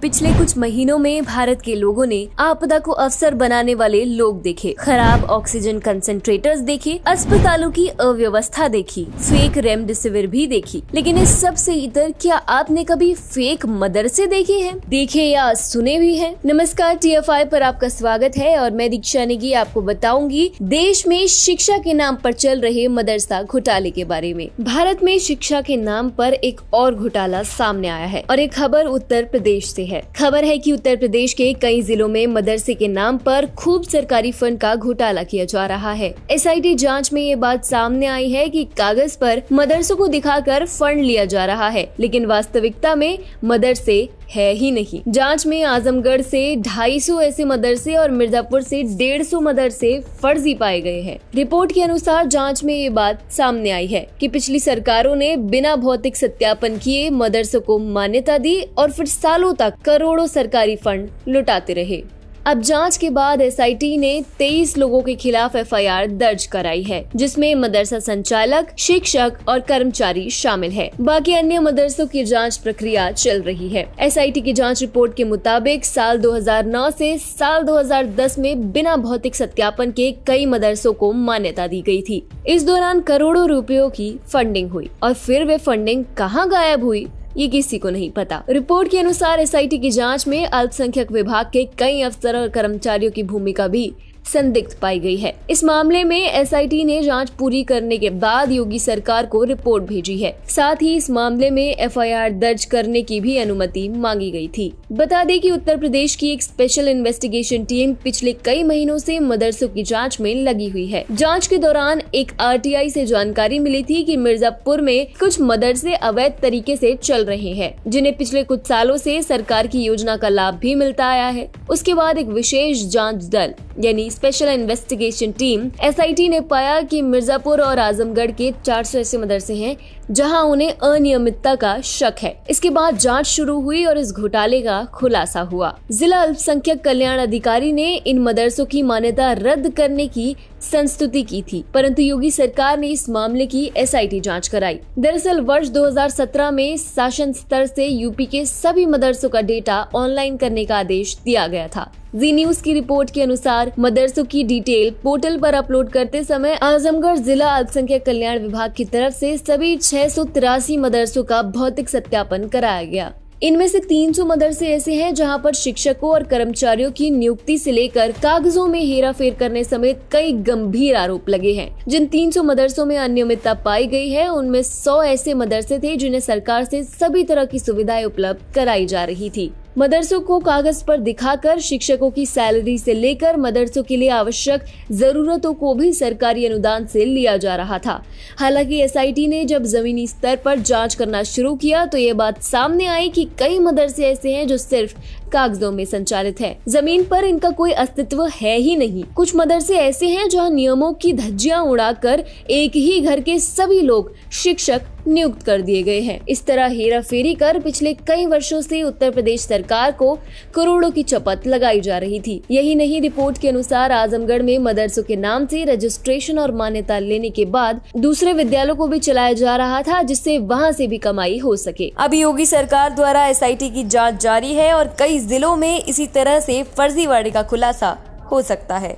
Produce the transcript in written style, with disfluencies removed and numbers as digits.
पिछले कुछ महीनों में भारत के लोगों ने आपदा को अवसर बनाने वाले लोग देखे, खराब ऑक्सीजन कंसंट्रेटर्स देखे, अस्पतालों की अव्यवस्था देखी, फेक रेमडेसिविर भी देखी। लेकिन इस सब से इतर क्या आपने कभी फेक मदरसे देखे हैं, देखे या सुने भी हैं? नमस्कार, TFI पर आपका स्वागत है और मैं दीक्षा नेगी आपको बताऊंगी देश में शिक्षा के नाम पर चल रहे मदरसा घोटाले के बारे में। भारत में शिक्षा के नाम पर एक और घोटाला सामने आया है और ये खबर उत्तर प्रदेश से है। खबर है कि उत्तर प्रदेश के कई जिलों में मदरसे के नाम पर खूब सरकारी फंड का घोटाला किया जा रहा है। SIT जांच में ये बात सामने आई है कि कागज पर मदरसों को दिखाकर फंड लिया जा रहा है, लेकिन वास्तविकता में मदरसे है ही नहीं। जांच में आजमगढ़ से 250 ऐसे मदरसे और मिर्जापुर से 150 मदरसे फर्जी पाए गए हैं। रिपोर्ट के अनुसार जांच में ये बात सामने आई है कि पिछली सरकारों ने बिना भौतिक सत्यापन किए मदरसों को मान्यता दी और फिर सालों तक करोड़ों सरकारी फंड लुटाते रहे। अब जांच के बाद SIT ने 23 लोगों के खिलाफ FIR दर्ज कराई है, जिसमें मदरसा संचालक, शिक्षक और कर्मचारी शामिल है। बाकी अन्य मदरसों की जांच प्रक्रिया चल रही है। SIT की जांच रिपोर्ट के मुताबिक साल 2009 से साल 2010 में बिना भौतिक सत्यापन के कई मदरसों को मान्यता दी गई थी। इस दौरान करोड़ों रुपयों की फंडिंग हुई और फिर वे फंडिंग कहां गायब हुई, ये किसी को नहीं पता। रिपोर्ट के अनुसार SIT की जांच में अल्पसंख्यक विभाग के कई अफसर और कर्मचारियों की भूमिका भी संदिग्ध पाई गई है। इस मामले में SIT ने जांच पूरी करने के बाद योगी सरकार को रिपोर्ट भेजी है। साथ ही इस मामले में FIR दर्ज करने की भी अनुमति मांगी गई थी। बता दें कि उत्तर प्रदेश की एक स्पेशल इन्वेस्टिगेशन टीम पिछले कई महीनों से मदरसों की जांच में लगी हुई है। जांच के दौरान एक RTI से जानकारी मिली थी कि मिर्जापुर में कुछ मदरसे अवैध तरीके से चल रहे हैं, जिन्हें पिछले कुछ सालों से सरकार की योजना का लाभ भी मिलता आया है। उसके बाद एक विशेष जांच दल यानी स्पेशल इन्वेस्टिगेशन टीम SIT ने पाया कि मिर्जापुर और आजमगढ़ के 400 ऐसे मदरसे हैं जहां उन्हें अनियमितता का शक है। इसके बाद जांच शुरू हुई और इस घोटाले का खुलासा हुआ। जिला अल्पसंख्यक कल्याण अधिकारी ने इन मदरसों की मान्यता रद्द करने की संस्तुति की थी, परंतु योगी सरकार ने इस मामले की SIT जांच कराई। दरअसल वर्ष 2017 में शासन स्तर से यूपी के सभी मदरसों का डेटा ऑनलाइन करने का आदेश दिया गया था। जी न्यूज की रिपोर्ट के अनुसार मदरसों की डिटेल पोर्टल पर अपलोड करते समय आजमगढ़ जिला अल्पसंख्यक कल्याण विभाग की तरफ से सभी 683 मदरसों का भौतिक सत्यापन कराया गया। इनमें से 300 मदरसे ऐसे हैं जहां पर शिक्षकों और कर्मचारियों की नियुक्ति से लेकर कागजों में हेराफेर करने समेत कई गंभीर आरोप लगे हैं। जिन 300 मदरसों में अनियमितता पाई गई है, उनमें 100 ऐसे मदरसे थे जिन्हें सरकार से सभी तरह की सुविधाएं उपलब्ध कराई जा रही थी। मदरसों को कागज पर दिखाकर शिक्षकों की सैलरी से लेकर मदरसों के लिए आवश्यक जरूरतों को भी सरकारी अनुदान से लिया जा रहा था। हालांकि SIT ने जब जमीनी स्तर पर जांच करना शुरू किया तो ये बात सामने आई कि कई मदरसे ऐसे हैं जो सिर्फ कागजों में संचालित है, जमीन पर इनका कोई अस्तित्व है ही नहीं। कुछ मदरसे ऐसे हैं जहां नियमों की धज्जियां उड़ाकर एक ही घर के सभी लोग शिक्षक नियुक्त कर दिए गए हैं। इस तरह हेराफेरी कर पिछले कई वर्षों से उत्तर प्रदेश सरकार को करोड़ों की चपत लगाई जा रही थी। यही नहीं, रिपोर्ट के अनुसार आजमगढ़ में मदरसों के नाम से रजिस्ट्रेशन और मान्यता लेने के बाद दूसरे विद्यालयों को भी चलाया जा रहा था, जिससे वहां से भी कमाई हो सके। अभी योगी सरकार द्वारा SIT की जाँच जारी है और कई जिलों में इसी तरह से फर्जीवाड़े का खुलासा हो सकता है।